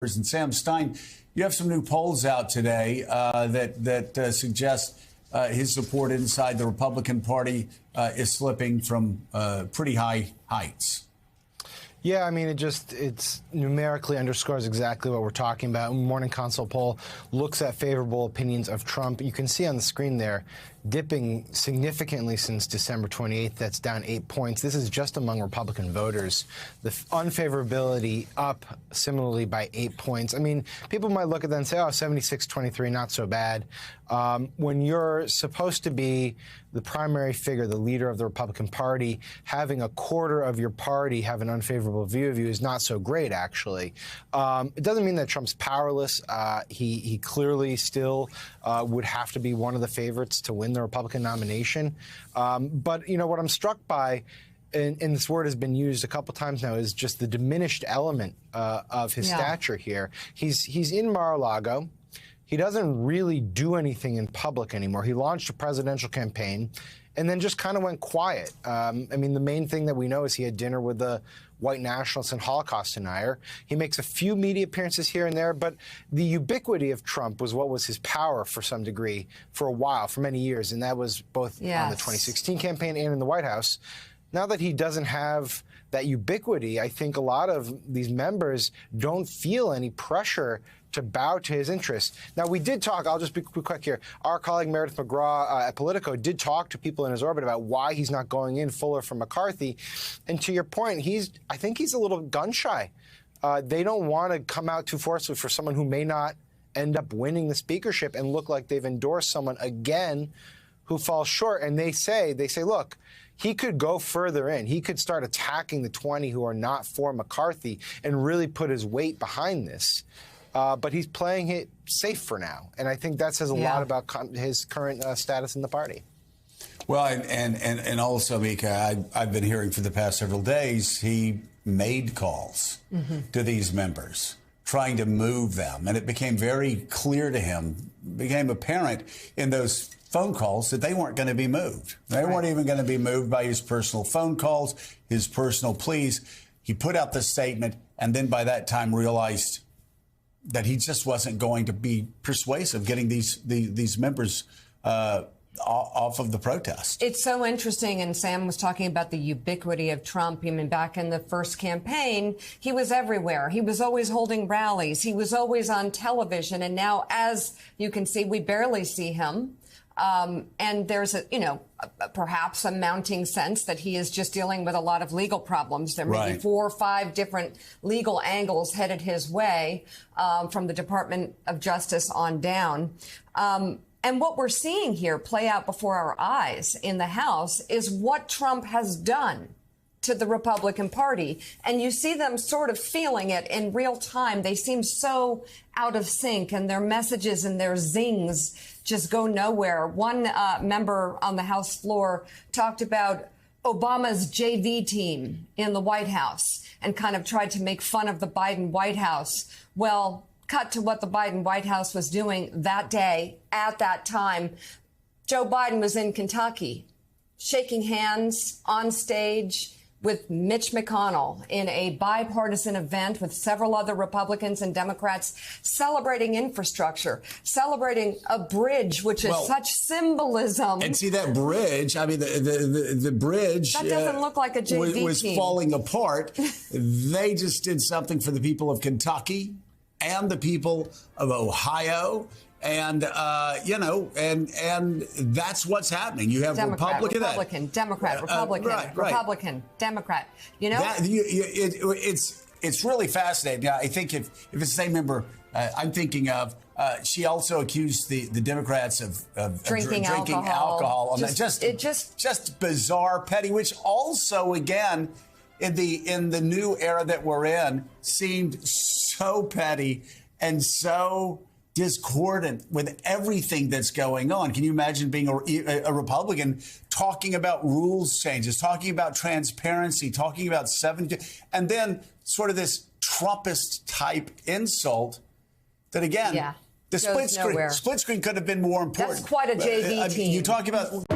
And Sam Stein, you have some new polls out today that suggest his support inside the Republican Party is slipping from pretty high heights. Yeah, I mean, it's numerically underscores exactly what we're talking about. Morning Consult poll looks at favorable opinions of Trump. You can see on the screen there, dipping significantly since December 28th. That's down 8 points. This is just among Republican voters. The unfavorability up similarly by 8 points. I mean, people might look at that and say, oh, 76-23, not so bad. When you're supposed to be the primary figure, the leader of the Republican Party, having a quarter of your party have an unfavorable view of you is not so great, actually. It doesn't mean that Trump's powerless. He clearly still would have to be one of the favorites to win the Republican nomination. But, you know, what I'm struck by, and this word has been used a couple times now, is just the diminished element of his stature here. He's in Mar-a-Lago. He doesn't really do anything in public anymore. He launched a presidential campaign and then just kind of went quiet. I mean, the main thing that we know is he had dinner with the white nationalist and Holocaust denier. He makes a few media appearances here and there, but the ubiquity of Trump was what was his power for some degree for a while, for many years, and that was both on the 2016 campaign and in the White House. Now that he doesn't have that ubiquity, I think a lot of these members don't feel any pressure to bow to his interests. Now, we did talk, I'll just be quick here. Our colleague Meredith McGraw at Politico did talk to people in his orbit about why he's not going in fuller for McCarthy. And to your point, I think he's a little gun shy. They don't want to come out too forcefully for someone who may not end up winning the speakership and look like they've endorsed someone again who falls short. And they say, look, he could go further in. He could start attacking the 20 who are not for McCarthy and really put his weight behind this. But he's playing it safe for now. And I think that says a lot about his current status in the party. Well, and also, Mika, I've been hearing for the past several days, he made calls to these members, trying to move them. And it became very clear to him, became apparent in those phone calls that they weren't going to be moved. They weren't even going to be moved by his personal phone calls, his personal pleas. He put out the statement and then by that time realized that he just wasn't going to be persuasive getting these members off of the protest. It's so interesting, and Sam was talking about the ubiquity of Trump. I mean, back in the first campaign, he was everywhere. He was always holding rallies. He was always on television. And now, as you can see, we barely see him. And there's perhaps a mounting sense that he is just dealing with a lot of legal problems. There may be 4 or 5 different legal angles headed his way from the Department of Justice on down. And what we're seeing here play out before our eyes in the House is what Trump has done to the Republican Party. And you see them sort of feeling it in real time. They seem so out of sync, and their messages and their zings just go nowhere. One member on the House floor talked about Obama's JV team in the White House and kind of tried to make fun of the Biden White House. Well, cut to what the Biden White House was doing that day at that time. Joe Biden was in Kentucky, shaking hands on stage with Mitch McConnell in a bipartisan event with several other Republicans and Democrats celebrating infrastructure, celebrating a bridge, which is such symbolism. And see that bridge, I mean, the bridge that doesn't look like a JV was team. Falling apart. They just did something for the people of Kentucky and the people of Ohio. And, and that's what's happening. You have Democrat, Republican, Democrat, Republican, Democrat. You know, it's really fascinating. I think if it's the same member I'm thinking of, she also accused the Democrats of drinking alcohol. Just bizarre, petty, which also, again, in the new era that we're in, seemed so petty and so discordant with everything that's going on. Can you imagine being a Republican talking about rules changes, talking about transparency, talking about 70, and then sort of this Trumpist type insult that, again, the split screen could have been more important. That's quite a JV team. You talk about